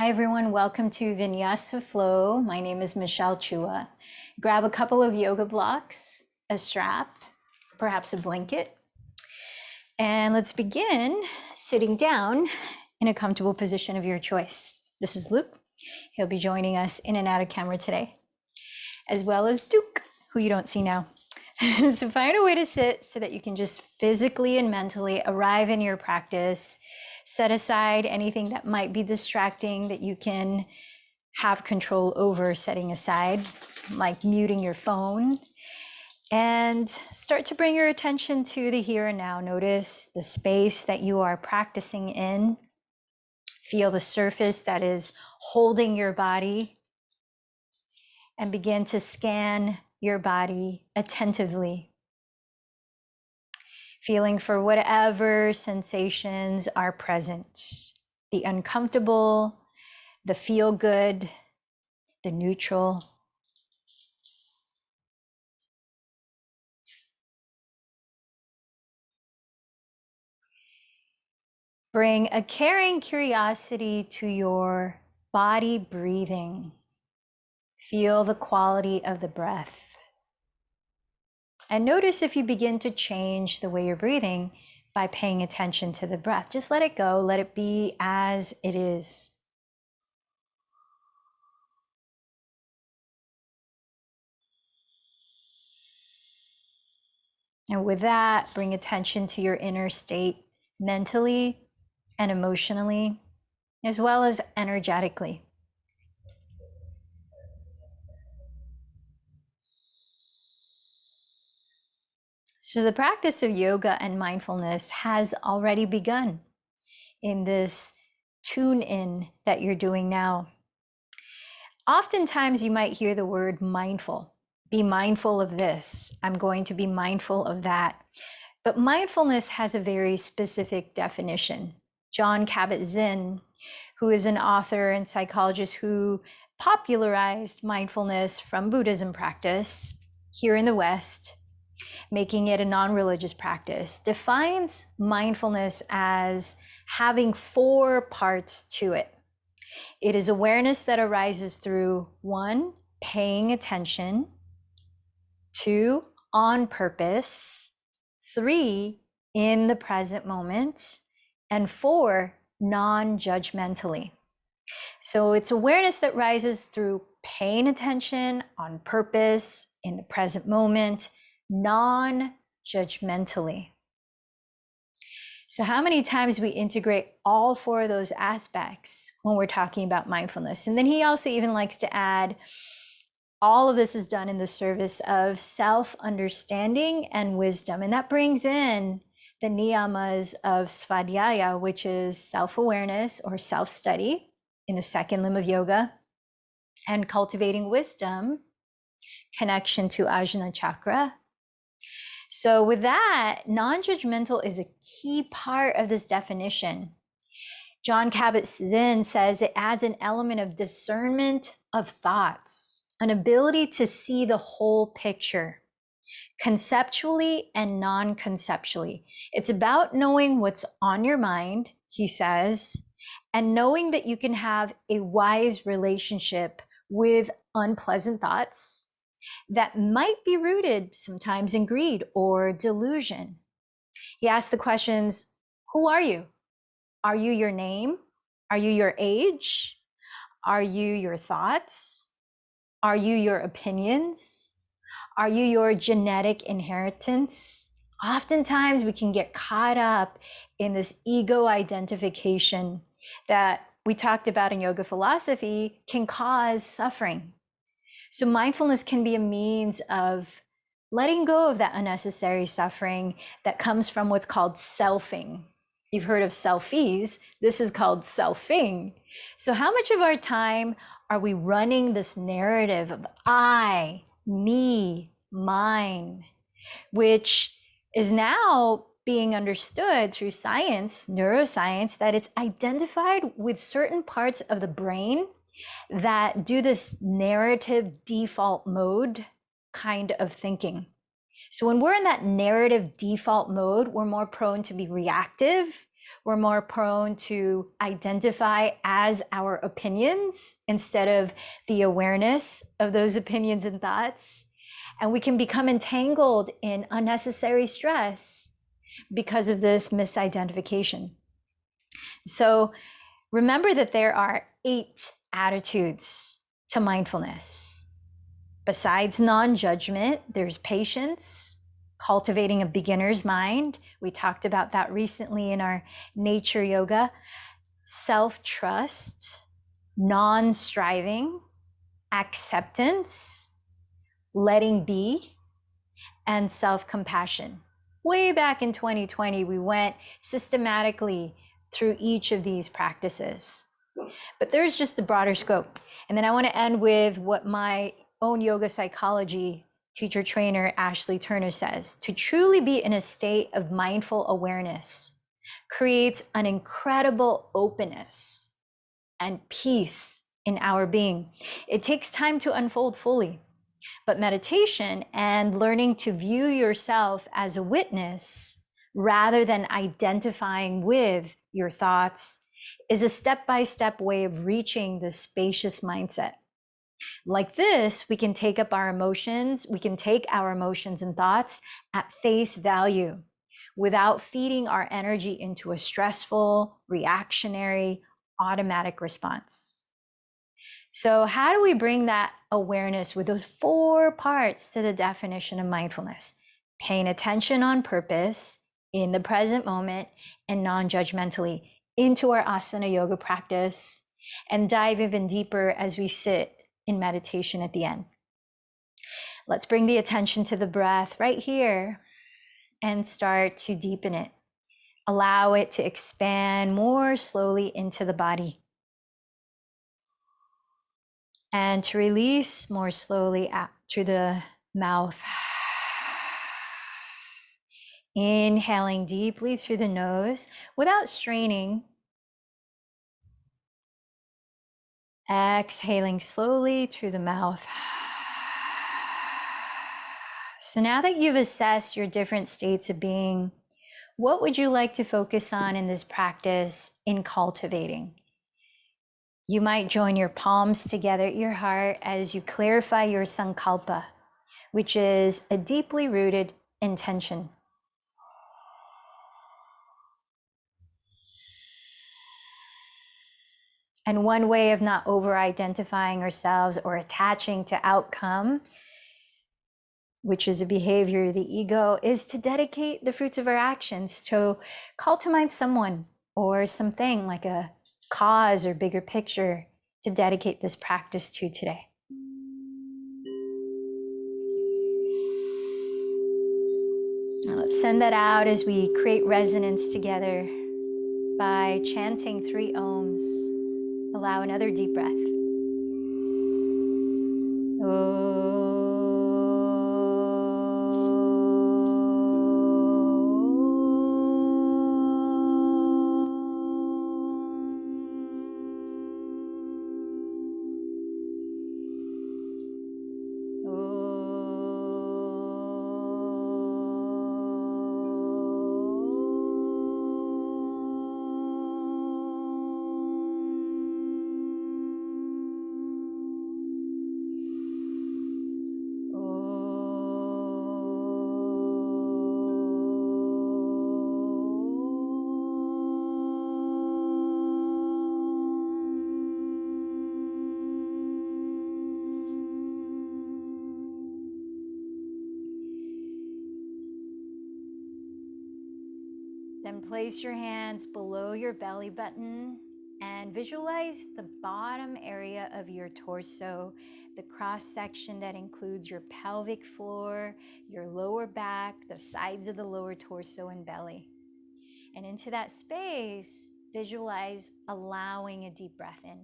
Hi everyone, welcome to Vinyasa Flow. My name is Michelle Chua. Grab a couple of yoga blocks, a strap, perhaps a blanket, and let's begin sitting down in a comfortable position of your choice. This is Luke. He'll be joining us in and out of camera today, as well as Duke, who you don't see now. So find a way to sit so that you can just physically and mentally arrive in your practice. Set aside anything that might be distracting that you can have control over setting aside, like muting your phone, and start to bring your attention to the here and now. Notice the space that you are practicing in. Feel the surface that is holding your body, and begin to scan your body attentively, feeling for whatever sensations are present, the uncomfortable, the feel good, the neutral. Bring a caring curiosity to your body breathing. Feel the quality of the breath. And notice if you begin to change the way you're breathing by paying attention to the breath. Just let it go, let it be as it is. And with that, bring attention to your inner state mentally and emotionally, as well as energetically. So the practice of yoga and mindfulness has already begun in this tune in that you're doing now. Oftentimes you might hear the word mindful. Be mindful of this. I'm going to be mindful of that. But mindfulness has a very specific definition. Jon Kabat-Zinn, who is an author and psychologist who popularized mindfulness from Buddhism practice here in the West, making it a non-religious practice, defines mindfulness as having 4 parts to it. It is awareness that arises through 1, paying attention, 2, on purpose, 3, in the present moment, and 4, non-judgmentally. So it's awareness that rises through paying attention, on purpose, in the present moment, non-judgmentally. So how many times we integrate all 4 of those aspects when we're talking about mindfulness? And then he also even likes to add, all of this is done in the service of self-understanding and wisdom. And that brings in the niyamas of svadhyaya, which is self-awareness or self-study in the second limb of yoga, and cultivating wisdom, connection to Ajna chakra. So with that, non-judgmental is a key part of this definition. Jon Kabat-Zinn says it adds an element of discernment of thoughts, an ability to see the whole picture, conceptually and non-conceptually. It's about knowing what's on your mind, he says, and knowing that you can have a wise relationship with unpleasant thoughts that might be rooted sometimes in greed or delusion. He asks the questions, who are you? Are you your name? Are you your age? Are you your thoughts? Are you your opinions? Are you your genetic inheritance? Oftentimes we can get caught up in this ego identification that we talked about in yoga philosophy can cause suffering. So mindfulness can be a means of letting go of that unnecessary suffering that comes from what's called selfing. You've heard of selfies. This is called selfing. So how much of our time are we running this narrative of I, me, mine, which is now being understood through science, neuroscience, that it's identified with certain parts of the brain that do this narrative default mode kind of thinking. So when we're in that narrative default mode, we're more prone to be reactive, We're more prone to identify as our opinions instead of the awareness of those opinions and thoughts. And we can become entangled in unnecessary stress because of this misidentification. So remember that there are 8 attitudes to mindfulness. Besides non-judgment, there's patience, cultivating a beginner's mind. We talked about that recently in our nature yoga. Self-trust, non-striving, acceptance, letting be, and self-compassion. Way back in 2020, we went systematically through each of these practices. But there's just the broader scope. And then I want to end with what my own yoga psychology teacher trainer, Ashley Turner, says. To truly be in a state of mindful awareness creates an incredible openness and peace in our being. It takes time to unfold fully, but meditation and learning to view yourself as a witness rather than identifying with your thoughts is a step-by-step way of reaching this spacious mindset. Like this, we can take our emotions and thoughts at face value without feeding our energy into a stressful, reactionary, automatic response. So how do we bring that awareness with those 4 parts to the definition of mindfulness? Paying attention on purpose, in the present moment, and non-judgmentally into our asana yoga practice, and dive even deeper as we sit in meditation at the end. Let's bring the attention to the breath right here and start to deepen it. Allow it to expand more slowly into the body. And to release more slowly out through the mouth. Inhaling deeply through the nose without straining. Exhaling slowly through the mouth. So now that you've assessed your different states of being, what would you like to focus on in this practice in cultivating? You might join your palms together at your heart as you clarify your sankalpa, which is a deeply rooted intention. And one way of not over-identifying ourselves or attaching to outcome, which is a behavior of the ego, is to dedicate the fruits of our actions, to call to mind someone or something like a cause or bigger picture to dedicate this practice to today. Now let's send that out as we create resonance together by chanting 3 ohms. Allow another deep breath. Then place your hands below your belly button and visualize the bottom area of your torso, the cross section that includes your pelvic floor, your lower back, the sides of the lower torso and belly. And into that space, visualize allowing a deep breath in.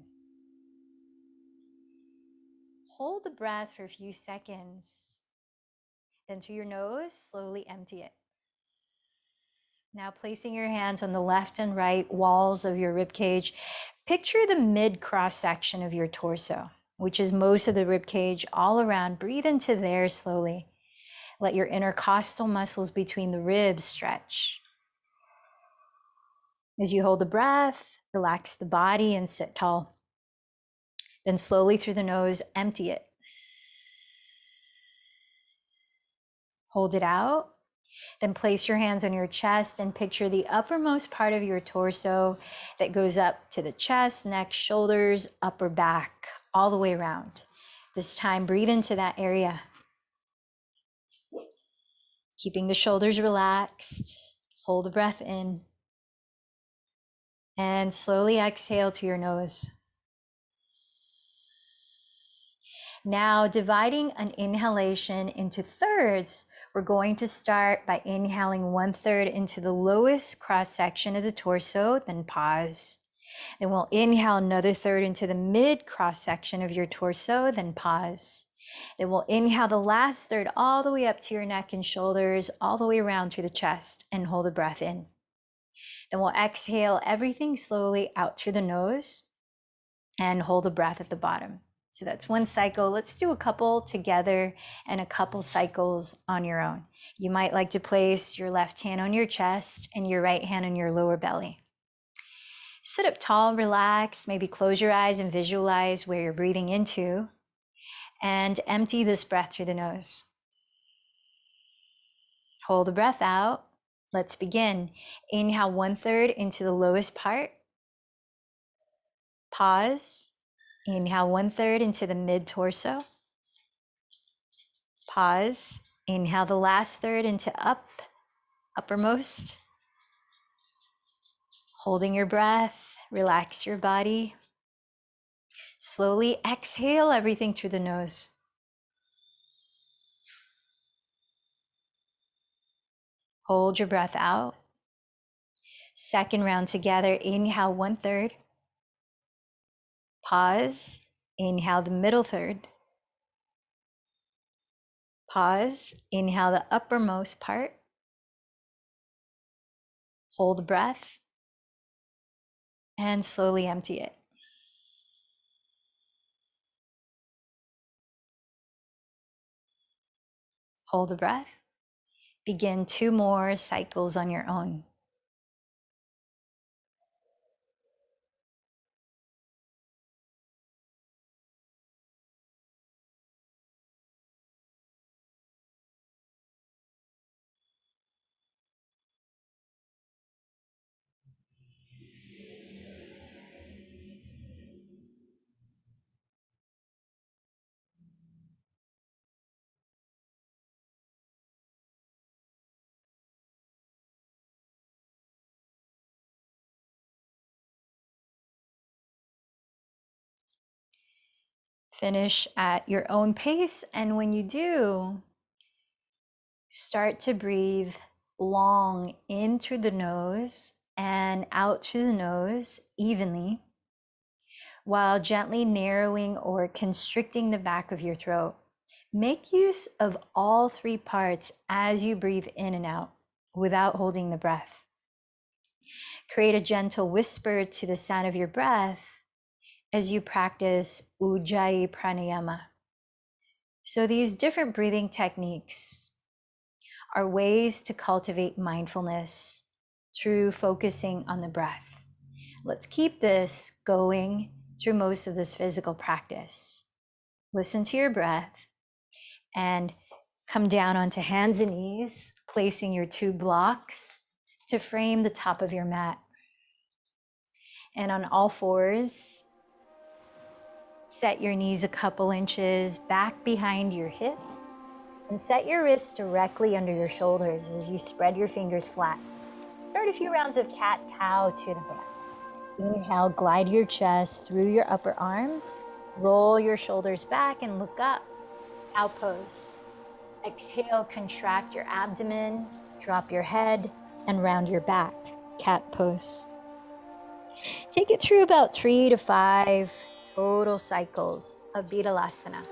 Hold the breath for a few seconds. Then through your nose, slowly empty it. Now placing your hands on the left and right walls of your rib cage, picture the mid cross section of your torso, which is most of the rib cage all around. Breathe into there slowly. Let your intercostal muscles between the ribs stretch. As you hold the breath, relax the body and sit tall. Then slowly through the nose, empty it. Hold it out. Then place your hands on your chest and picture the uppermost part of your torso that goes up to the chest, neck, shoulders, upper back, all the way around. This time, breathe into that area. Keeping the shoulders relaxed. Hold the breath in. And slowly exhale to your nose. Now, dividing an inhalation into thirds, we're going to start by inhaling 1/3 into the lowest cross section of the torso, then pause. Then we'll inhale another third into the mid cross section of your torso, then pause. Then we'll inhale the last third all the way up to your neck and shoulders, all the way around through the chest, and hold the breath in. Then we'll exhale everything slowly out through the nose and hold the breath at the bottom. So that's one cycle. Let's do a couple together and a couple cycles on your own. You might like to place your left hand on your chest and your right hand on your lower belly. Sit up tall, relax, maybe close your eyes and visualize where you're breathing into, and empty this breath through the nose. Hold the breath out. Let's begin. Inhale 1/3 into the lowest part. Pause. Inhale 1/3 into the mid torso. Pause. Inhale the last third into uppermost. Holding your breath, relax your body. Slowly exhale everything through the nose. Hold your breath out. Second round together, inhale 1/3. Pause. Inhale the middle third. Pause. Inhale the uppermost part. Hold the breath. And slowly empty it. Hold the breath. Begin 2 more cycles on your own. Finish at your own pace, and when you do, start to breathe long in through the nose and out through the nose evenly, while gently narrowing or constricting the back of your throat. Make use of all 3 parts as you breathe in and out without holding the breath. Create a gentle whisper to the sound of your breath as you practice Ujjayi Pranayama. So these different breathing techniques are ways to cultivate mindfulness through focusing on the breath. Let's keep this going through most of this physical practice. Listen to your breath and come down onto hands and knees, placing your 2 blocks to frame the top of your mat. And on all fours, set your knees a couple inches back behind your hips and set your wrists directly under your shoulders as you spread your fingers flat. Start a few rounds of cat-cow to the breath. Inhale, glide your chest through your upper arms, roll your shoulders back and look up, cow pose. Exhale, contract your abdomen, drop your head and round your back, cat pose. Take it through about 3 to 5 total cycles of Vinyasa.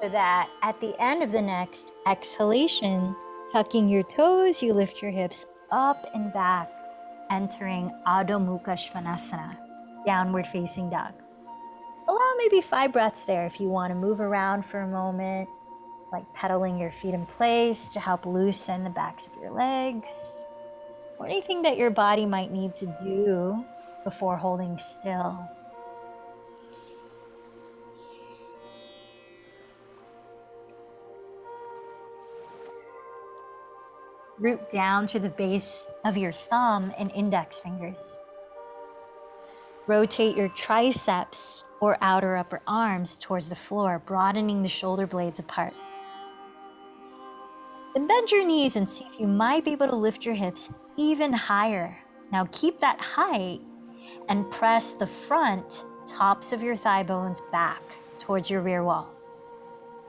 So that at the end of the next exhalation, tucking your toes, you lift your hips up and back, entering Adho Mukha Svanasana. downward facing dog. Allow maybe 5 breaths there if you want to move around for a moment, like pedaling your feet in place to help loosen the backs of your legs, or anything that your body might need to do before holding still. Root down to the base of your thumb and index fingers. Rotate your triceps or outer upper arms towards the floor, broadening the shoulder blades apart. Then bend your knees and see if you might be able to lift your hips even higher. Now keep that height and press the front tops of your thigh bones back towards your rear wall,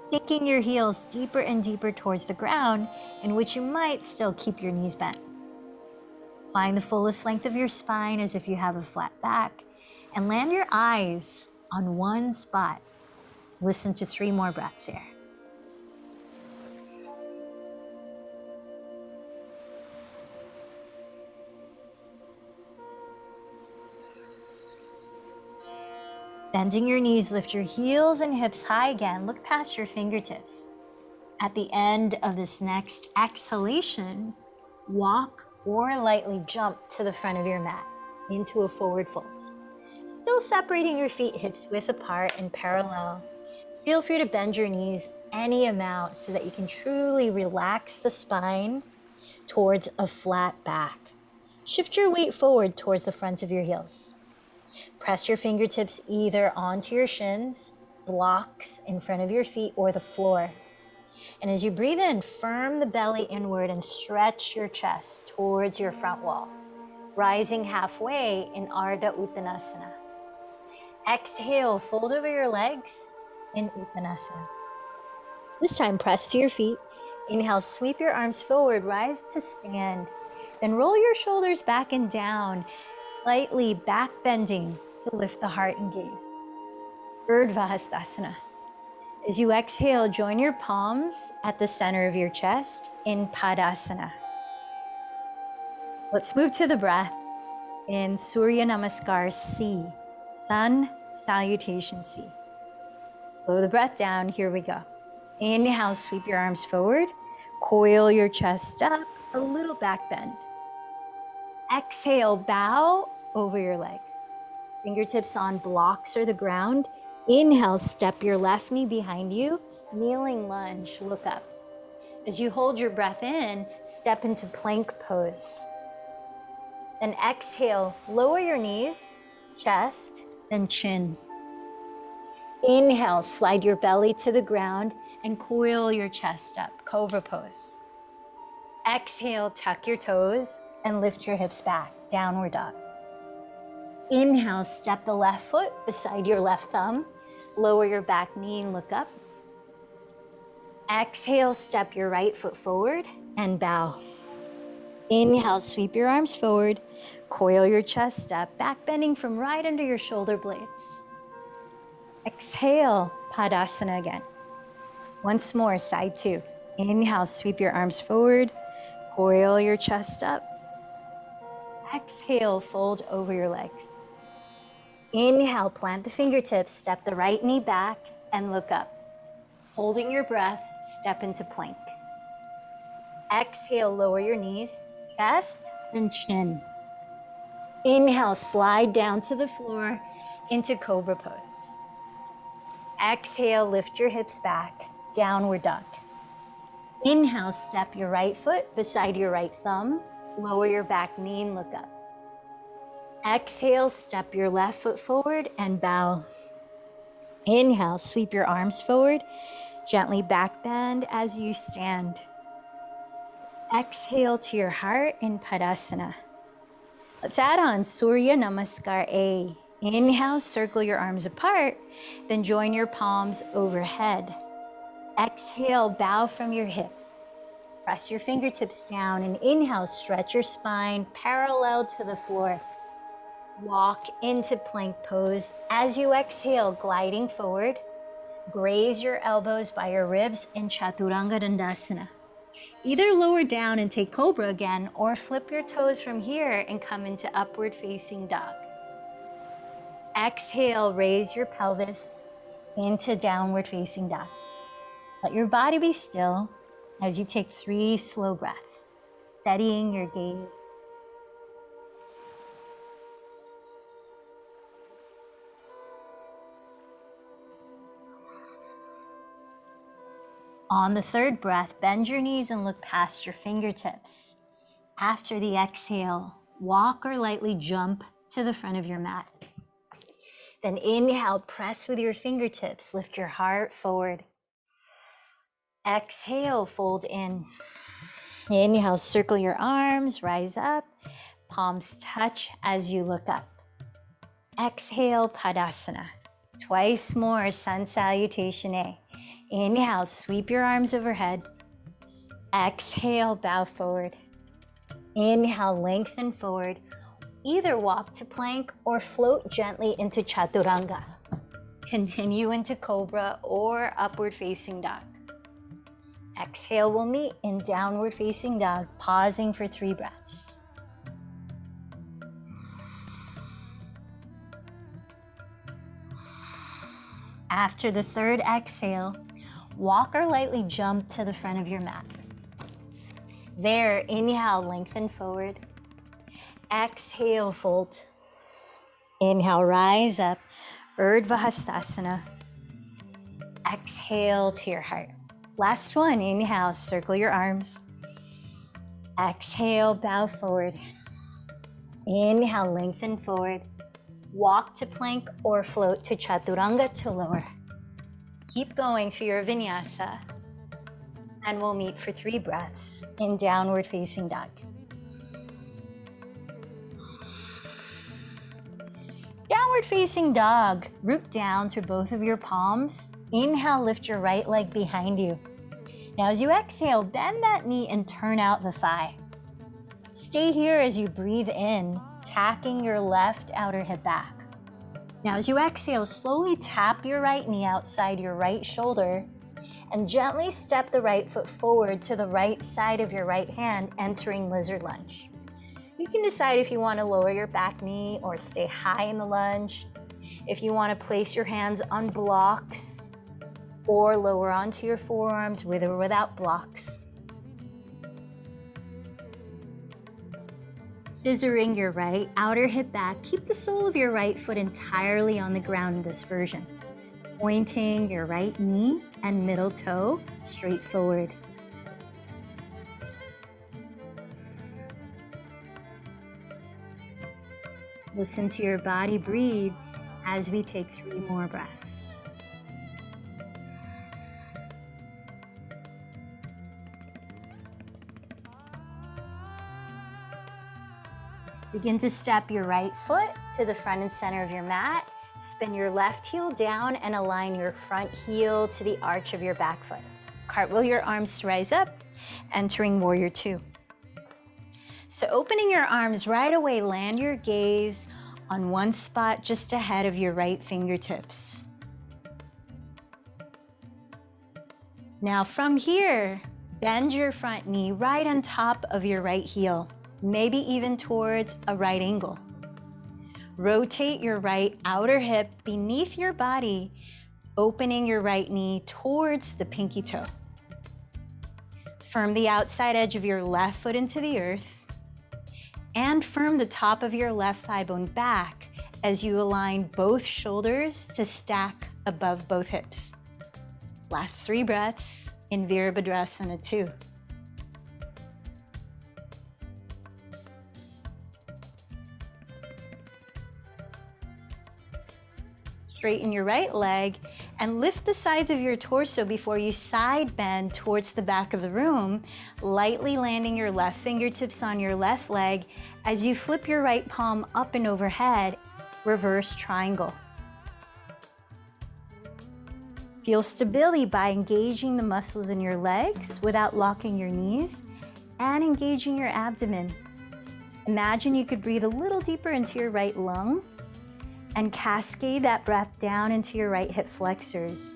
sinking your heels deeper and deeper towards the ground, in which you might still keep your knees bent. Find the fullest length of your spine as if you have a flat back, and land your eyes on one spot. Listen to 3 more breaths here. Bending your knees, lift your heels and hips high again. Look past your fingertips. At the end of this next exhalation, walk or lightly jump to the front of your mat into a forward fold. Still separating your feet hips width apart and parallel. Feel free to bend your knees any amount so that you can truly relax the spine towards a flat back. Shift your weight forward towards the front of your heels. Press your fingertips either onto your shins, blocks in front of your feet, or the floor. And as you breathe in, firm the belly inward and stretch your chest towards your front wall, rising halfway in Ardha Uttanasana. Exhale, fold over your legs in Uttanasana. This time, press to your feet. Inhale, sweep your arms forward, rise to stand. Then roll your shoulders back and down, slightly back bending to lift the heart and gaze. Urdhva Hastasana. As you exhale, join your palms at the center of your chest in Padasana. Let's move to the breath in Surya Namaskar C, Sun Salutation C. Slow the breath down, here we go. Inhale, sweep your arms forward, coil your chest up, a little back bend. Exhale, bow over your legs. Fingertips on blocks or the ground. Inhale, step your left knee behind you, kneeling lunge, look up. As you hold your breath in, step into plank pose. Then exhale, lower your knees, chest, then chin. Inhale, slide your belly to the ground and coil your chest up, cobra pose. Exhale, tuck your toes and lift your hips back, downward dog. Inhale, step the left foot beside your left thumb, lower your back knee and look up. Exhale, step your right foot forward and bow. Inhale, sweep your arms forward, coil your chest up, back bending from right under your shoulder blades. Exhale, Padasana again. Once more, side 2. Inhale, sweep your arms forward, coil your chest up. Exhale, fold over your legs. Inhale, plant the fingertips, step the right knee back and look up. Holding your breath, step into plank. Exhale, lower your knees, chest, then chin. Inhale, slide down to the floor into cobra pose. Exhale, lift your hips back, downward dog. Inhale, step your right foot beside your right thumb, lower your back knee and look up. Exhale, step your left foot forward and bow. Inhale, sweep your arms forward, gently back bend as you stand. Exhale to your heart in Padasana. Let's add on Surya Namaskar A. Inhale, circle your arms apart, then join your palms overhead. Exhale, bow from your hips. Press your fingertips down and inhale, stretch your spine parallel to the floor. Walk into plank pose. As you exhale, gliding forward, graze your elbows by your ribs in Chaturanga Dandasana. Either lower down and take cobra again, or flip your toes from here and come into upward facing dog. Exhale, raise your pelvis into downward facing dog. Let your body be still as you take 3 slow breaths, steadying your gaze. On the 3rd breath, bend your knees and look past your fingertips. After the exhale, walk or lightly jump to the front of your mat. Then inhale, press with your fingertips, lift your heart forward. Exhale, fold in. Inhale, circle your arms, rise up, palms touch as you look up. Exhale, Padasana. Twice more, Sun Salutation A. Inhale, sweep your arms overhead. Exhale, bow forward. Inhale, lengthen forward. Either walk to plank or float gently into Chaturanga. Continue into Cobra or Upward Facing Dog. Exhale, we'll meet in Downward Facing Dog, pausing for 3 breaths. After the 3rd exhale, walk or lightly jump to the front of your mat. There, inhale, lengthen forward. Exhale, fold. Inhale, rise up, Urdhva Hastasana. Exhale to your heart. Last one, inhale, circle your arms. Exhale, bow forward. Inhale, lengthen forward. Walk to plank or float to Chaturanga to lower. Keep going through your Vinyasa, and we'll meet for 3 breaths in Downward Facing Dog. Downward Facing Dog, root down through both of your palms. Inhale, lift your right leg behind you. Now as you exhale, bend that knee and turn out the thigh. Stay here as you breathe in, tacking your left outer hip back. Now as you exhale, slowly tap your right knee outside your right shoulder and gently step the right foot forward to the right side of your right hand, entering lizard lunge. You can decide if you want to lower your back knee or stay high in the lunge. If you want to place your hands on blocks or lower onto your forearms with or without blocks. Scissoring your right outer hip back, keep the sole of your right foot entirely on the ground in this version. Pointing your right knee and middle toe straight forward. Listen to your body breathe as we take 3 more breaths. Begin to step your right foot to the front and center of your mat. Spin your left heel down and align your front heel to the arch of your back foot. Cartwheel your arms to rise up, entering Warrior 2. So opening your arms right away, land your gaze on one spot just ahead of your right fingertips. Now from here, bend your front knee right on top of your right heel, maybe even towards a right angle. Rotate your right outer hip beneath your body, opening your right knee towards the pinky toe. Firm the outside edge of your left foot into the earth, and firm the top of your left thigh bone back as you align both shoulders to stack above both hips. Last 3 breaths in Virabhadrasana 2. Straighten your right leg and lift the sides of your torso before you side bend towards the back of the room, lightly landing your left fingertips on your left leg as you flip your right palm up and overhead, reverse triangle. Feel stability by engaging the muscles in your legs without locking your knees and engaging your abdomen. Imagine you could breathe a little deeper into your right lung and cascade that breath down into your right hip flexors.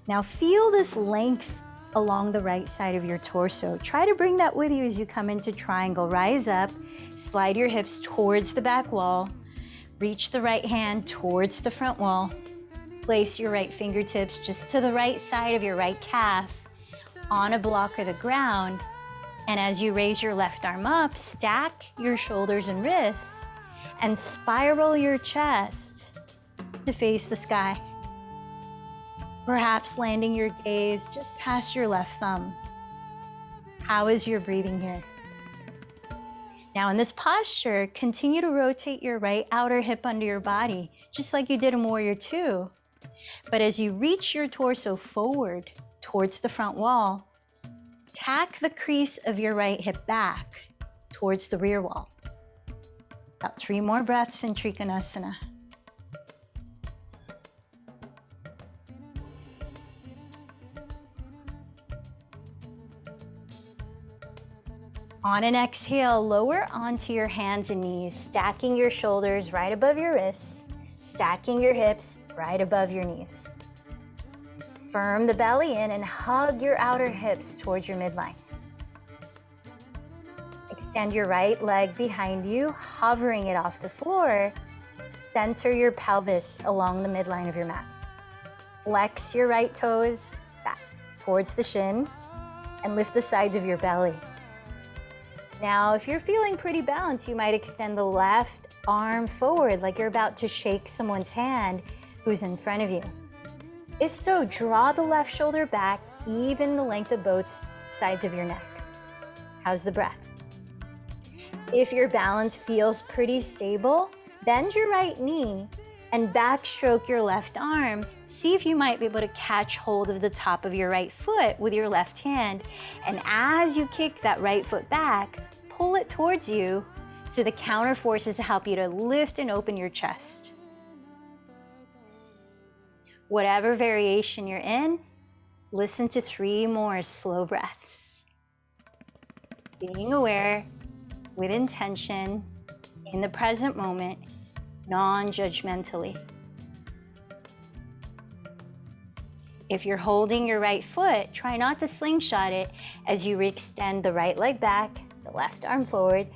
Now feel this length along the right side of your torso. Try to bring that with you as you come into triangle. Rise up, slide your hips towards the back wall, reach the right hand towards the front wall, place your right fingertips just to the right side of your right calf on a block of the ground, and as you raise your left arm up, stack your shoulders and wrists and spiral your chest to face the sky. Perhaps landing your gaze just past your left thumb. How is your breathing here? Now in this posture, continue to rotate your right outer hip under your body, just like you did in Warrior Two. But as you reach your torso forward towards the front wall, tack the crease of your right hip back towards the rear wall. About 3 more breaths in Trikonasana. On an exhale, lower onto your hands and knees, stacking your shoulders right above your wrists, stacking your hips right above your knees. Firm the belly in and hug your outer hips towards your midline. Extend your right leg behind you, hovering it off the floor. Center your pelvis along the midline of your mat. Flex your right toes back towards the shin and lift the sides of your belly. Now, if you're feeling pretty balanced, you might extend the left arm forward like you're about to shake someone's hand who's in front of you. If so, draw the left shoulder back, even the length of both sides of your neck. How's the breath? If your balance feels pretty stable, bend your right knee and backstroke your left arm. See if you might be able to catch hold of the top of your right foot with your left hand. And as you kick that right foot back, pull it towards you so the counter forces to help you to lift and open your chest. Whatever variation you're in, listen to 3 more slow breaths. Being aware, with intention, in the present moment, non-judgmentally. If you're holding your right foot, try not to slingshot it as you extend the right leg back, the left arm forward.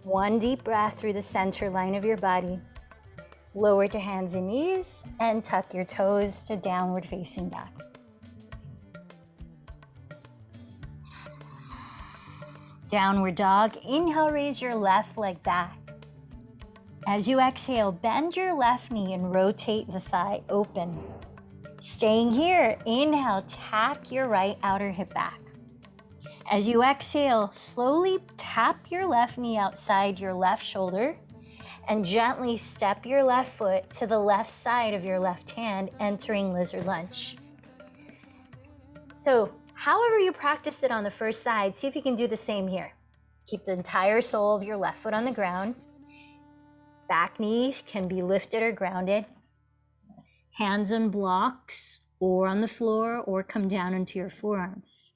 1 deep breath through the center line of your body. Lower to hands and knees and tuck your toes to downward facing dog. Downward dog. Inhale, raise your left leg back. As you exhale, bend your left knee and rotate the thigh open. Staying here, inhale, tack your right outer hip back. As you exhale, slowly tap your left knee outside your left shoulder and gently step your left foot to the left side of your left hand, entering lizard lunge. So, however you practice it on the first side, see if you can do the same here. Keep the entire sole of your left foot on the ground. Back knee can be lifted or grounded. Hands on blocks or on the floor or come down into your forearms.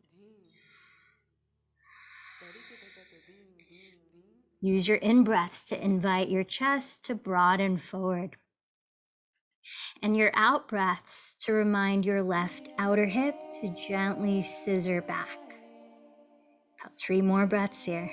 Use your in-breaths to invite your chest to broaden forward. And your out-breaths to remind your left outer hip to gently scissor back. About 3 more breaths here.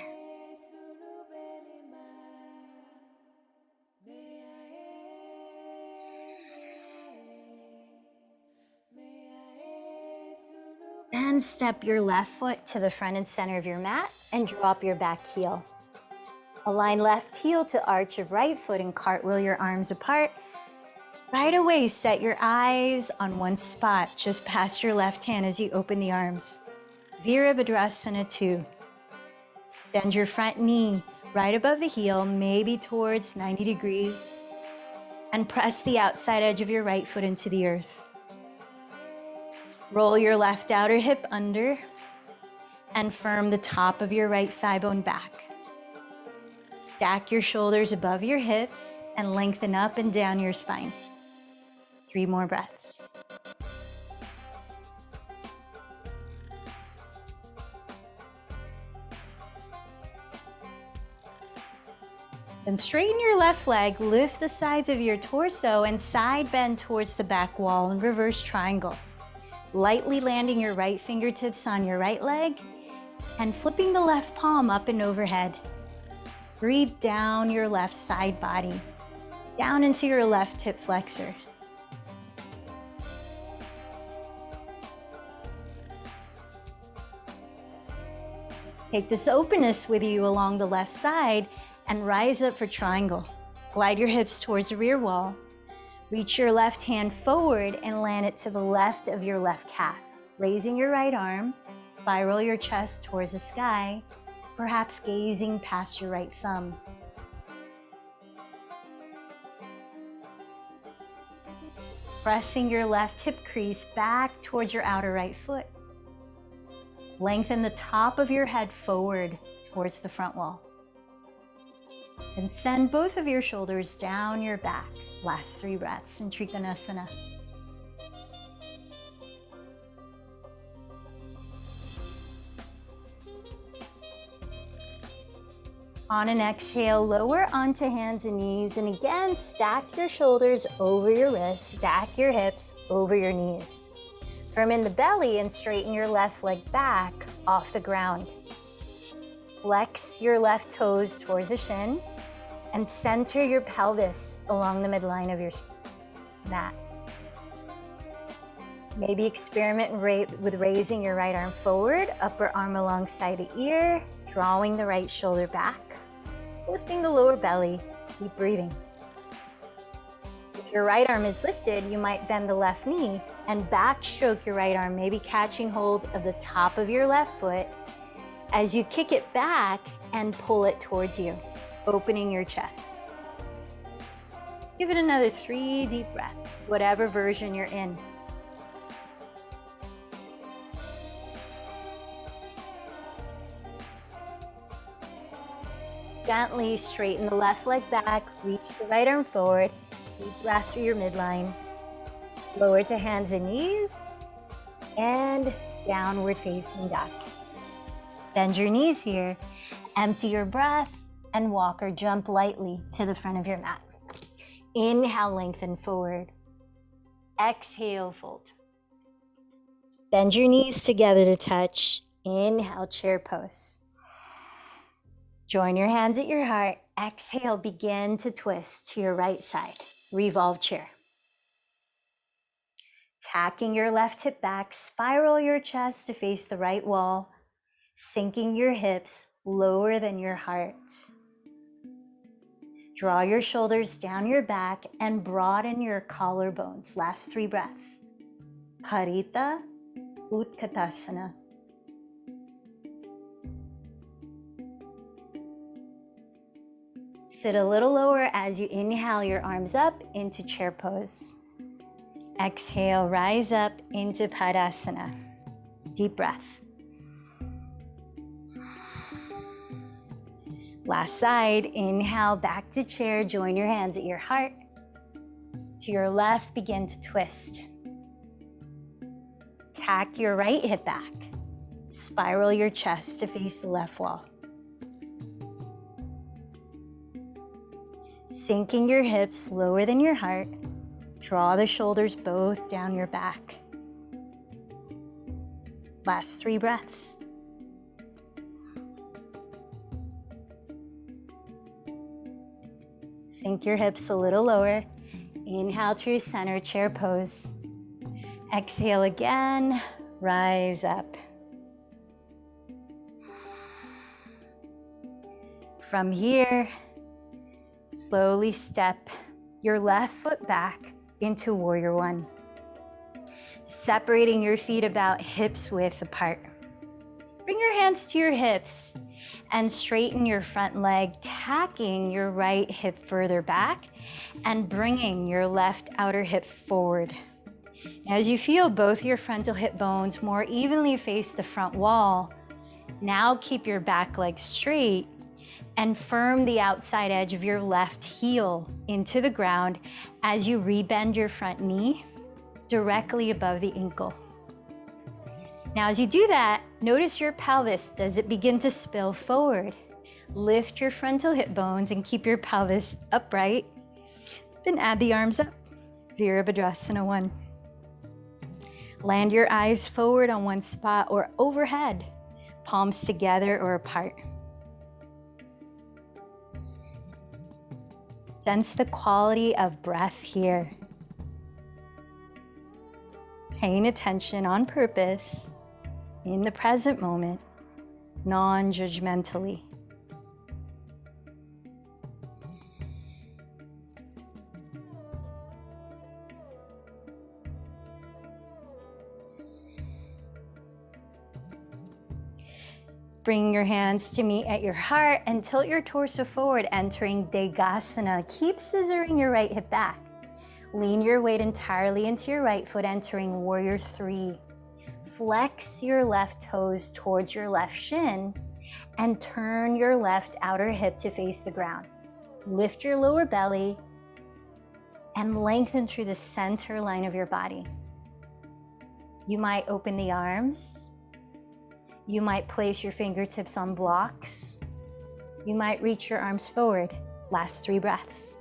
Then step your left foot to the front and center of your mat and drop your back heel. Align left heel to arch of right foot and cartwheel your arms apart. Right away, set your eyes on one spot just past your left hand as you open the arms. Virabhadrasana 2. Bend your front knee right above the heel, maybe towards 90 degrees, and press the outside edge of your right foot into the earth. Roll your left outer hip under and firm the top of your right thigh bone back. Stack your shoulders above your hips and lengthen up and down your spine. 3 more breaths. Then straighten your left leg, lift the sides of your torso and side bend towards the back wall in reverse triangle. lightly landing your right fingertips on your right leg and flipping the left palm up and overhead. Breathe down your left side body, down into your left hip flexor. Take this openness with you along the left side and rise up for triangle. Glide your hips towards the rear wall. Reach your left hand forward and land it to the left of your left calf. Raising your right arm, spiral your chest towards the sky, perhaps gazing past your right thumb. Pressing your left hip crease back towards your outer right foot. Lengthen the top of your head forward towards the front wall. And send both of your shoulders down your back. Last 3 breaths in Trikonasana. On an exhale, lower onto hands and knees, and again, stack your shoulders over your wrists, stack your hips over your knees. Firm in the belly and straighten your left leg back off the ground. Flex your left toes towards the shin and center your pelvis along the midline of your mat. Maybe experiment with raising your right arm forward, upper arm alongside the ear, drawing the right shoulder back, lifting the lower belly, keep breathing. If your right arm is lifted, you might bend the left knee and backstroke your right arm, maybe catching hold of the top of your left foot as you kick it back and pull it towards you, opening your chest. Give it another 3 deep breaths, whatever version you're in. Gently straighten the left leg back, reach the right arm forward, deep breath through your midline. Lower to hands and knees, and downward facing dog. Bend your knees here, empty your breath, and walk or jump lightly to the front of your mat. Inhale, lengthen forward. Exhale, fold. Bend your knees together to touch. Inhale, chair pose. Join your hands at your heart. Exhale, begin to twist to your right side. Revolve chair. Tacking your left hip back, spiral your chest to face the right wall, sinking your hips lower than your heart. Draw your shoulders down your back and broaden your collarbones. Last 3 breaths. Parita Utkatasana. Sit a little lower as you inhale your arms up into chair pose. Exhale, rise up into Padasana. Deep breath. Last side, inhale back to chair, join your hands at your heart. To your left, begin to twist. Tack your right hip back. Spiral your chest to face the left wall. Sinking your hips lower than your heart. Draw the shoulders both down your back. Last 3 breaths. Sink your hips a little lower. Inhale through center chair pose. Exhale again, rise up. From here, slowly step your left foot back into warrior one. Separating your feet about hips width apart. Bring your hands to your hips and straighten your front leg, tacking your right hip further back and bringing your left outer hip forward. As you feel both your frontal hip bones more evenly face the front wall, now keep your back leg straight and firm the outside edge of your left heel into the ground as you rebend your front knee directly above the ankle. Now, as you do that, notice your pelvis. Does it begin to spill forward? Lift your frontal hip bones and keep your pelvis upright. Then add the arms up. Virabhadrasana 1. Land your eyes forward on one spot or overhead, palms together or apart. Sense the quality of breath here. Paying attention on purpose, in the present moment, non-judgmentally. Bring your hands to meet at your heart and tilt your torso forward, entering Degasana. Keep scissoring your right hip back. Lean your weight entirely into your right foot, entering Warrior 3. Flex your left toes towards your left shin and turn your left outer hip to face the ground. Lift your lower belly and lengthen through the center line of your body. You might open the arms. You might place your fingertips on blocks. You might reach your arms forward. Last 3 breaths.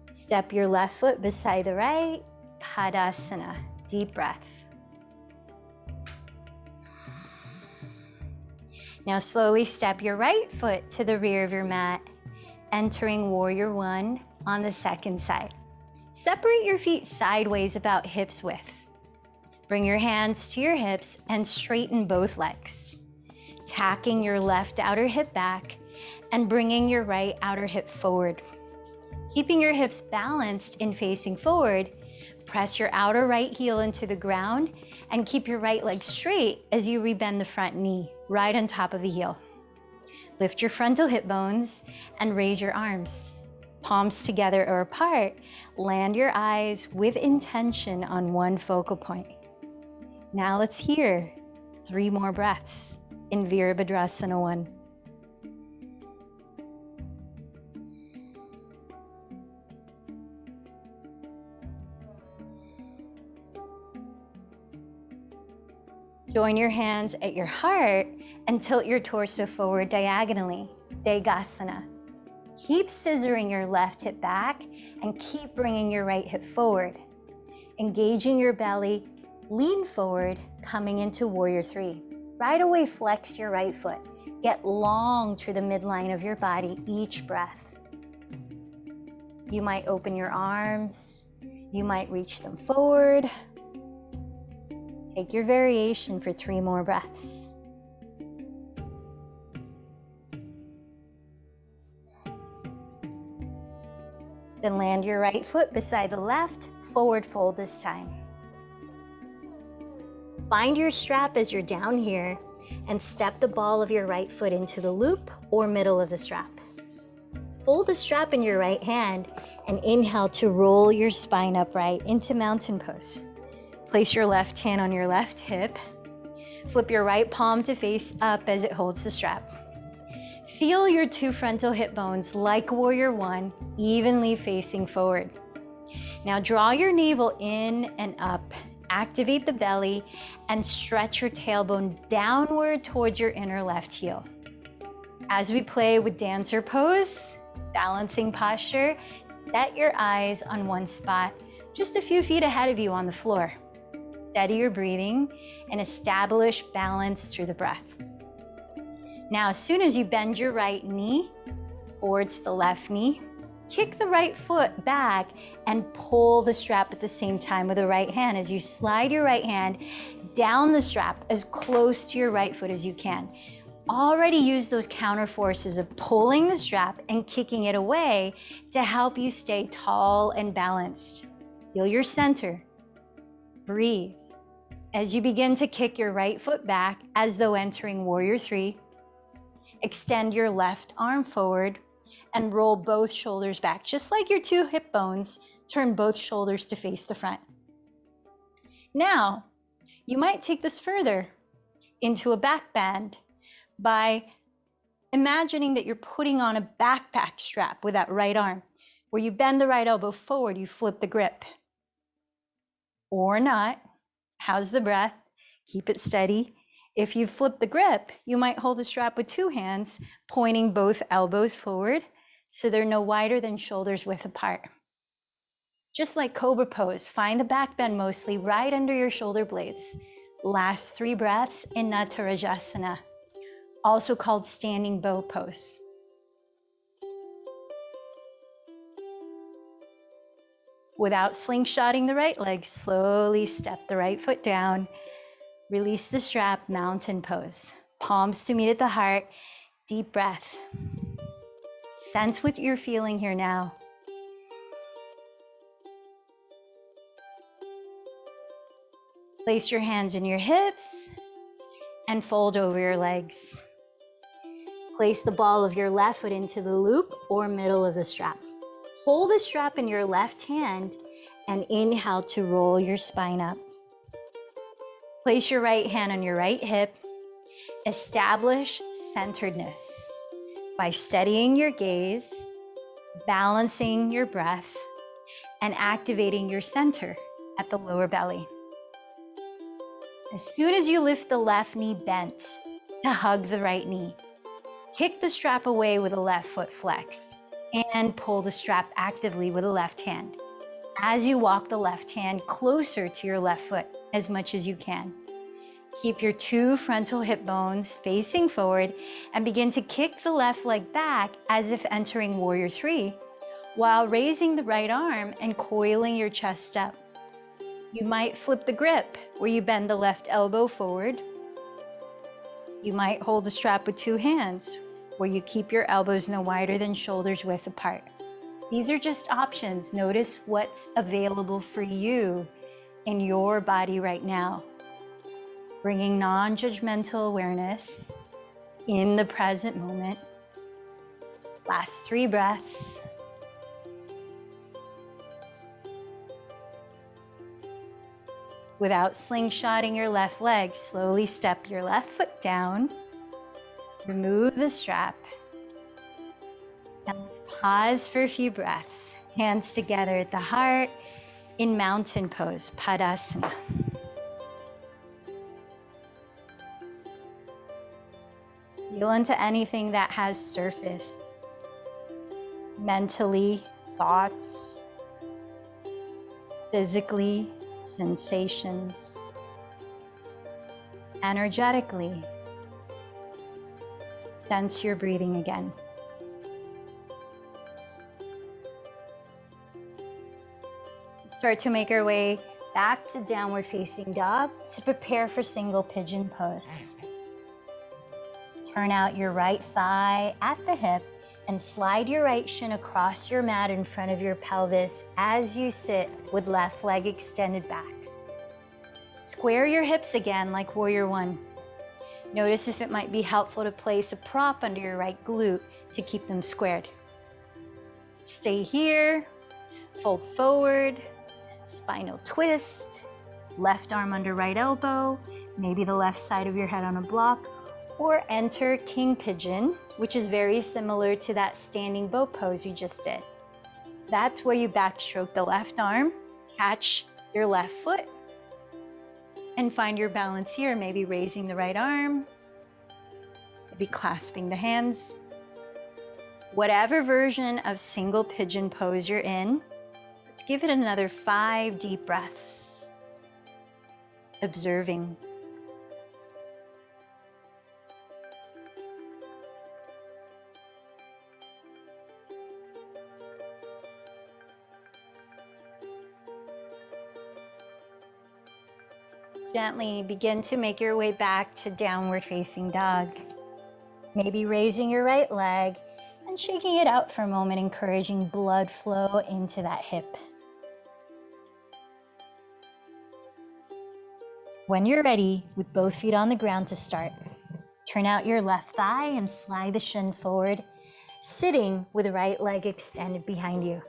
Step your left foot beside the right. Tadasana. Deep breath. Now slowly step your right foot to the rear of your mat, entering Warrior 1 on the second side. Separate your feet sideways about hips width. Bring your hands to your hips and straighten both legs, tacking your left outer hip back and bringing your right outer hip forward. Keeping your hips balanced in facing forward, press your outer right heel into the ground and keep your right leg straight as you rebend the front knee right on top of the heel. Lift your frontal hip bones and raise your arms. Palms together or apart, land your eyes with intention on one focal point. Now let's hear 3 more breaths in Virabhadrasana 1. Join your hands at your heart and tilt your torso forward diagonally, Degasana. Keep scissoring your left hip back and keep bringing your right hip forward. Engaging your belly, lean forward, coming into Warrior 3. Right away, flex your right foot. Get long through the midline of your body each breath. You might open your arms. You might reach them forward. Take your variation for 3 more breaths. Then land your right foot beside the left, forward fold this time. Find your strap as you're down here and step the ball of your right foot into the loop or middle of the strap. Hold the strap in your right hand and inhale to roll your spine upright into mountain pose. Place your left hand on your left hip. Flip your right palm to face up as it holds the strap. Feel your 2 frontal hip bones, like Warrior 1, evenly facing forward. Now draw your navel in and up. Activate the belly and stretch your tailbone downward towards your inner left heel. As we play with dancer pose, balancing posture, set your eyes on one spot, just a few feet ahead of you on the floor. Steady your breathing and establish balance through the breath. Now, as soon as you bend your right knee towards the left knee, kick the right foot back and pull the strap at the same time with the right hand as you slide your right hand down the strap as close to your right foot as you can. Already use those counter forces of pulling the strap and kicking it away to help you stay tall and balanced. Feel your center. Breathe. As you begin to kick your right foot back as though entering Warrior 3, extend your left arm forward and roll both shoulders back. Just like your 2 hip bones, turn both shoulders to face the front. Now, you might take this further into a back bend by imagining that you're putting on a backpack strap with that right arm. Where you bend the right elbow forward, you flip the grip. Or not. How's the breath? Keep it steady. If you flip the grip, you might hold the strap with 2 hands, pointing both elbows forward, so they're no wider than shoulders width apart. Just like cobra pose, find the back bend mostly right under your shoulder blades. Last 3 breaths in Natarajasana, also called standing bow pose. Without slingshotting the right leg, slowly step the right foot down. Release the strap, mountain pose. Palms to meet at the heart, deep breath. Sense what you're feeling here now. Place your hands in your hips and fold over your legs. Place the ball of your left foot into the loop or middle of the strap. Hold the strap in your left hand and inhale to roll your spine up. Place your right hand on your right hip. Establish centeredness by steadying your gaze, balancing your breath, and activating your center at the lower belly. As soon as you lift the left knee bent to hug the right knee, kick the strap away with the left foot flexed and pull the strap actively with the left hand. As you walk the left hand closer to your left foot as much as you can. Keep your 2 frontal hip bones facing forward and begin to kick the left leg back as if entering Warrior 3 while raising the right arm and coiling your chest up. You might flip the grip where you bend the left elbow forward. You might hold the strap with 2 hands where you keep your elbows no wider than shoulders width apart. These are just options. Notice what's available for you in your body right now. Bringing non-judgmental awareness in the present moment. Last 3 breaths. Without slingshotting your left leg, slowly step your left foot down. Remove the strap. And let's pause for a few breaths. Hands together at the heart in mountain pose, Padasana. Feel into anything that has surfaced. Mentally, thoughts. Physically, sensations. Energetically, sense your breathing again. Start to make our way back to downward facing dog to prepare for single pigeon pose. Turn out your right thigh at the hip and slide your right shin across your mat in front of your pelvis as you sit with left leg extended back. Square your hips again like Warrior 1. Notice if it might be helpful to place a prop under your right glute to keep them squared. Stay here, fold forward, spinal twist, left arm under right elbow, maybe the left side of your head on a block, or enter King Pigeon, which is very similar to that standing bow pose you just did. That's where you backstroke the left arm, catch your left foot, and find your balance here, maybe raising the right arm, maybe clasping the hands. Whatever version of single pigeon pose you're in, let's give it another 5 deep breaths. Observing. Gently begin to make your way back to downward facing dog. Maybe raising your right leg and shaking it out for a moment, encouraging blood flow into that hip. When you're ready, with both feet on the ground to start, turn out your left thigh and slide the shin forward, sitting with the right leg extended behind you.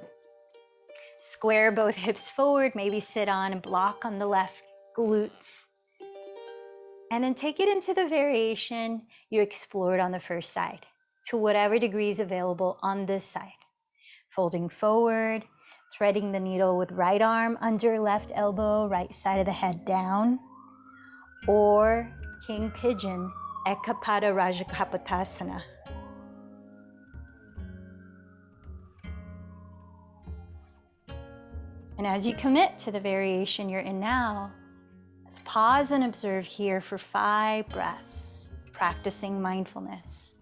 Square both hips forward, maybe sit on a block on the left glutes. And then take it into the variation you explored on the first side, to whatever degree is available on this side. Folding forward, threading the needle with right arm under left elbow, right side of the head down, or King Pigeon, Ekapada Rajakapotasana. And as you commit to the variation you're in now, let's pause and observe here for 5 breaths, practicing mindfulness.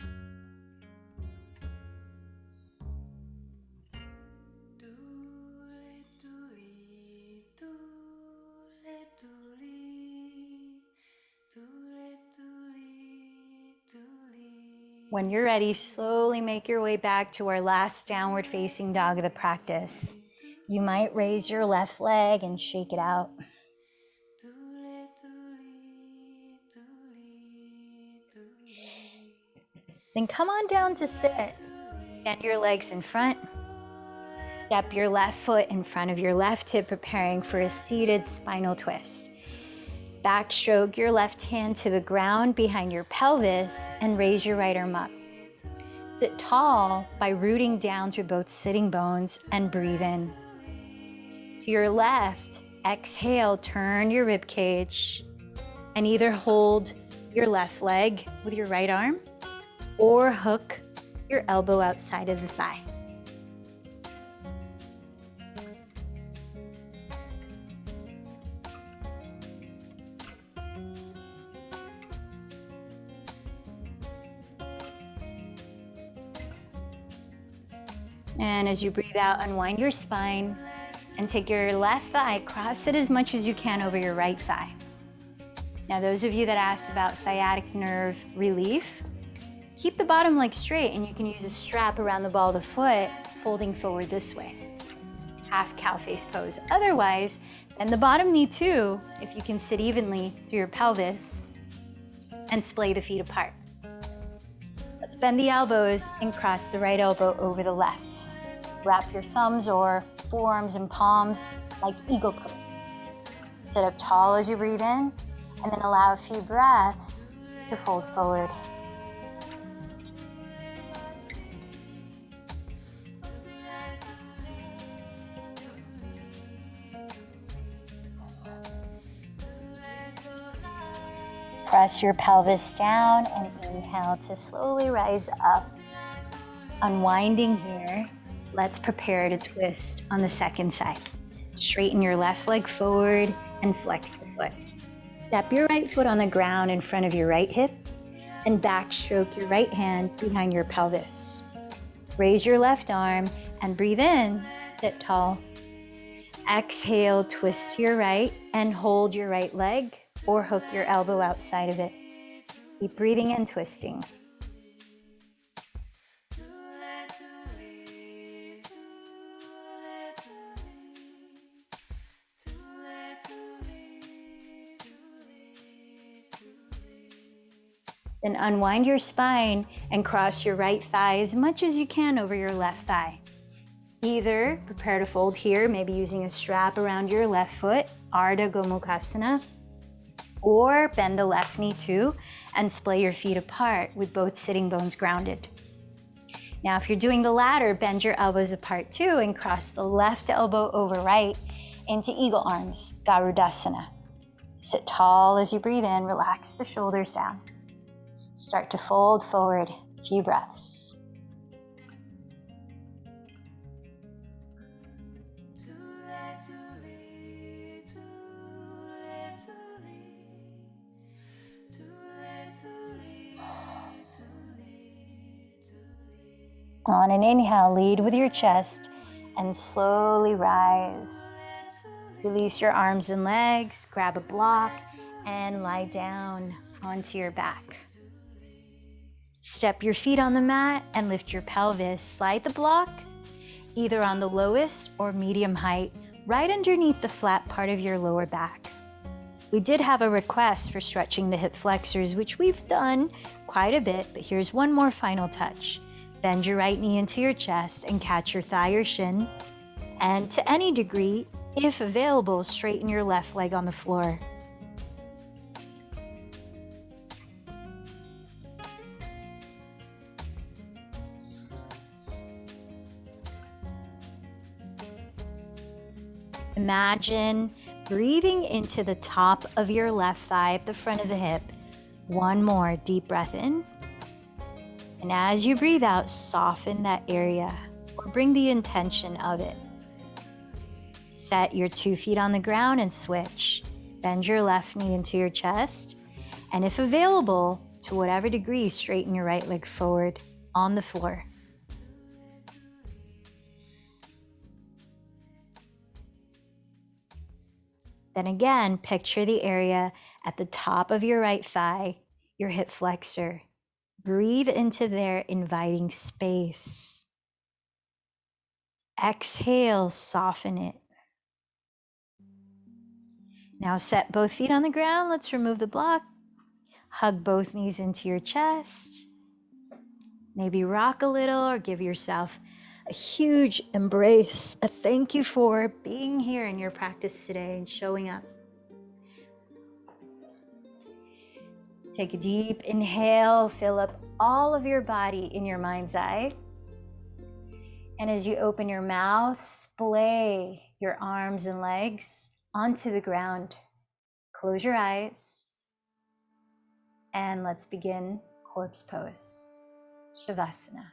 When you're ready, slowly make your way back to our last downward facing dog of the practice. You might raise your left leg and shake it out. Then come on down to sit. Bend your legs in front. Step your left foot in front of your left hip, preparing for a seated spinal twist. Backstroke your left hand to the ground behind your pelvis and raise your right arm up. Sit tall by rooting down through both sitting bones and breathe in. To your left, exhale, turn your rib cage and either hold your left leg with your right arm or hook your elbow outside of the thigh. And as you breathe out, unwind your spine and take your left thigh, cross it as much as you can over your right thigh. Now, those of you that asked about sciatic nerve relief, keep the bottom leg straight and you can use a strap around the ball of the foot, folding forward this way. Half cow face pose. Otherwise, bend the bottom knee too, if you can sit evenly through your pelvis, and splay the feet apart. Let's bend the elbows and cross the right elbow over the left. Wrap your thumbs or forearms and palms like eagle pose. Sit up tall as you breathe in, and then allow a few breaths to fold forward. Press your pelvis down and inhale to slowly rise up. Unwinding here, let's prepare to twist on the second side. Straighten your left leg forward and flex the foot. Step your right foot on the ground in front of your right hip and backstroke your right hand behind your pelvis. Raise your left arm and breathe in, sit tall. Exhale, twist to your right and hold your right leg or hook your elbow outside of it. Keep breathing and twisting. Then unwind your spine and cross your right thigh as much as you can over your left thigh. Either prepare to fold here, maybe using a strap around your left foot, Ardha Gomukhasana, or bend the left knee too and splay your feet apart with both sitting bones grounded. Now, if you're doing the latter, bend your elbows apart too and cross the left elbow over right into eagle arms, Garudasana. Sit tall as you breathe in, relax the shoulders down. Start to fold forward, a few breaths. On an inhale, lead with your chest and slowly rise. Release your arms and legs, grab a block, and lie down onto your back. Step your feet on the mat and lift your pelvis. Slide the block either on the lowest or medium height, right underneath the flat part of your lower back. We did have a request for stretching the hip flexors, which we've done quite a bit, but here's one more final touch. Bend your right knee into your chest and catch your thigh or shin. And to any degree, if available, straighten your left leg on the floor. Imagine breathing into the top of your left thigh at the front of the hip. One more deep breath in. And as you breathe out, soften that area or bring the intention of it. set your 2 feet on the ground and switch. Bend your left knee into your chest, and if available, to whatever degree, straighten your right leg forward on the floor. Then again, picture the area at the top of your right thigh, your hip flexor. Breathe into their inviting space. Exhale, soften it. Now set both feet on the ground. Let's remove the block. Hug both knees into your chest. Maybe rock a little or give yourself a huge embrace. A thank you for being here in your practice today and showing up. Take a deep inhale, fill up all of your body in your mind's eye. And as you open your mouth, splay your arms and legs onto the ground. Close your eyes. And let's begin corpse pose, Shavasana.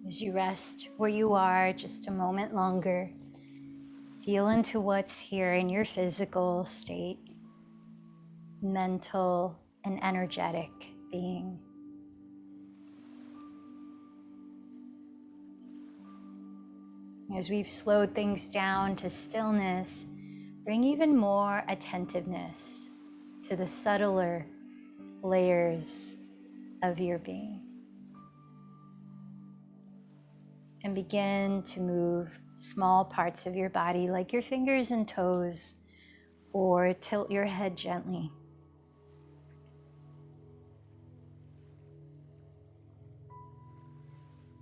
As you rest where you are just a moment longer, feel into what's here in your physical state, mental and energetic being. As we've slowed things down to stillness, bring even more attentiveness to the subtler layers of your being. And begin to move small parts of your body like your fingers and toes, or tilt your head gently.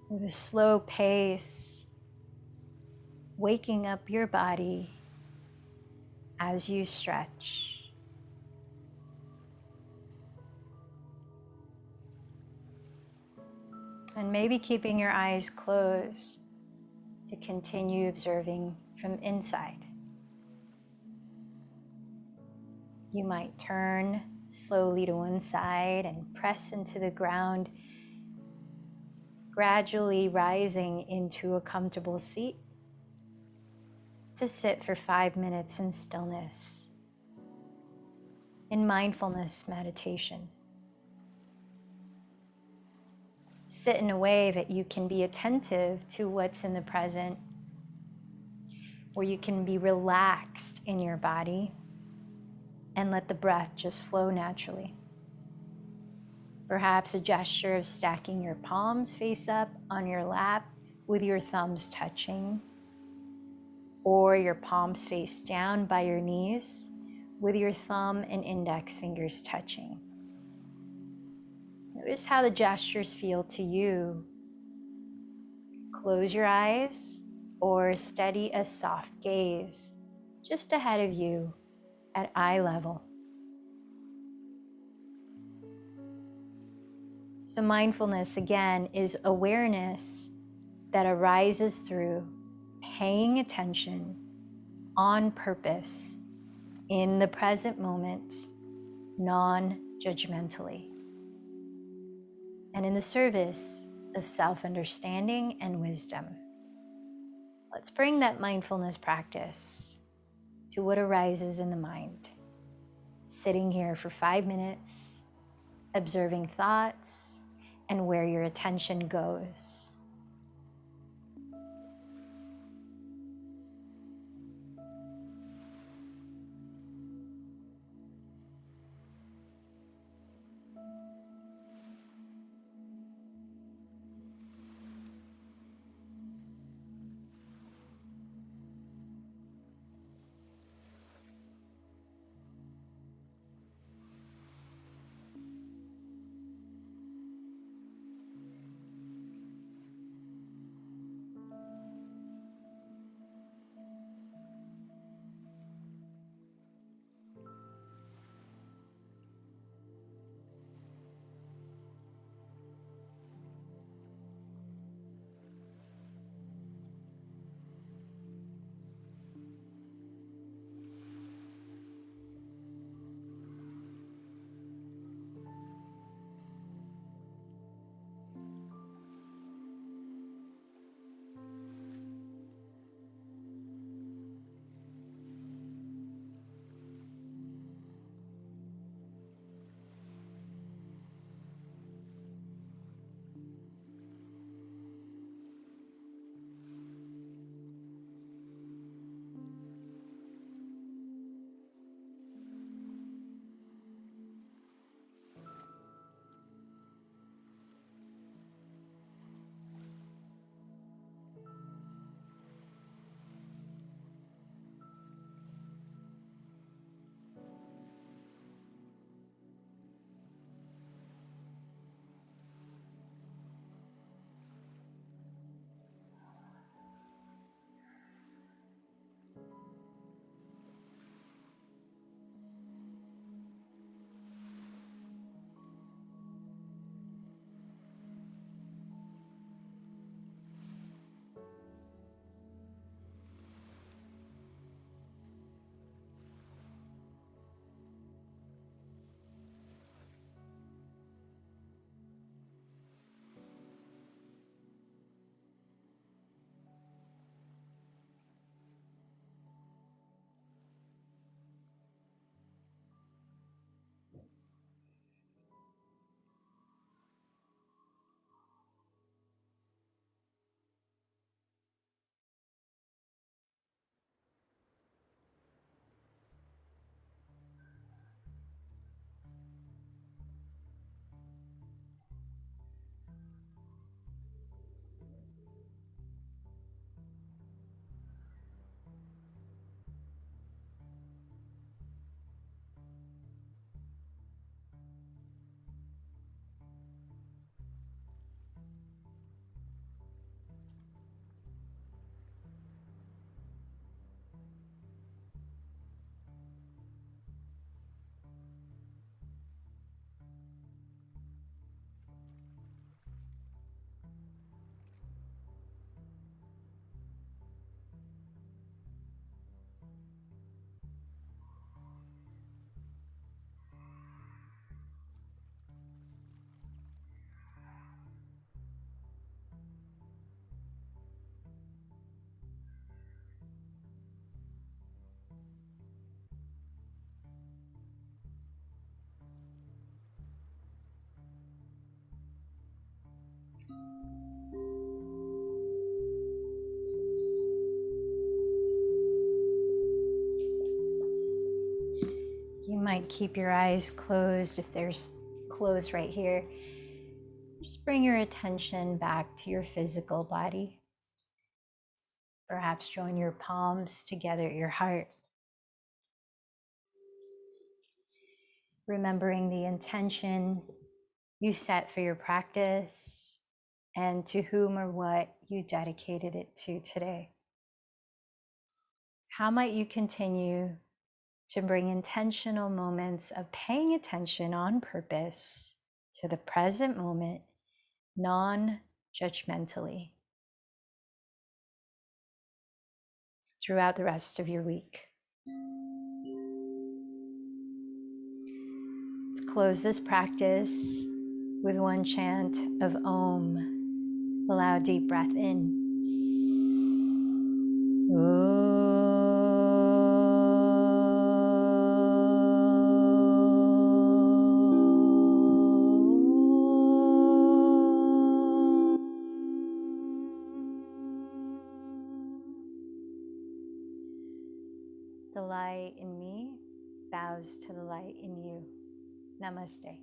With a slow pace, waking up your body as you stretch. And maybe keeping your eyes closed to continue observing from inside. You might turn slowly to one side and press into the ground, gradually rising into a comfortable seat to sit for 5 minutes in stillness, in mindfulness meditation. Sit in a way that you can be attentive to what's in the present, where you can be relaxed in your body and let the breath just flow naturally. Perhaps a gesture of stacking your palms face up on your lap with your thumbs touching, or your palms face down by your knees with your thumb and index fingers touching. Notice how the gestures feel to you. Close your eyes or steady a soft gaze just ahead of you at eye level. So mindfulness, again, is awareness that arises through paying attention on purpose in the present moment, non-judgmentally, and in the service of self-understanding and wisdom. Let's bring that mindfulness practice to what arises in the mind. Sitting here for 5 minutes, observing thoughts and where your attention goes. might keep your eyes closed if there's closed right here. Just bring your attention back to your physical body. Perhaps join your palms together at your heart. Remembering the intention you set for your practice and to whom or what you dedicated it to today. How might you continue to bring intentional moments of paying attention on purpose to the present moment, non-judgmentally, throughout the rest of your week? Let's close this practice with one chant of Om. Allow a deep breath in. The light in me bows to the light in you. Namaste.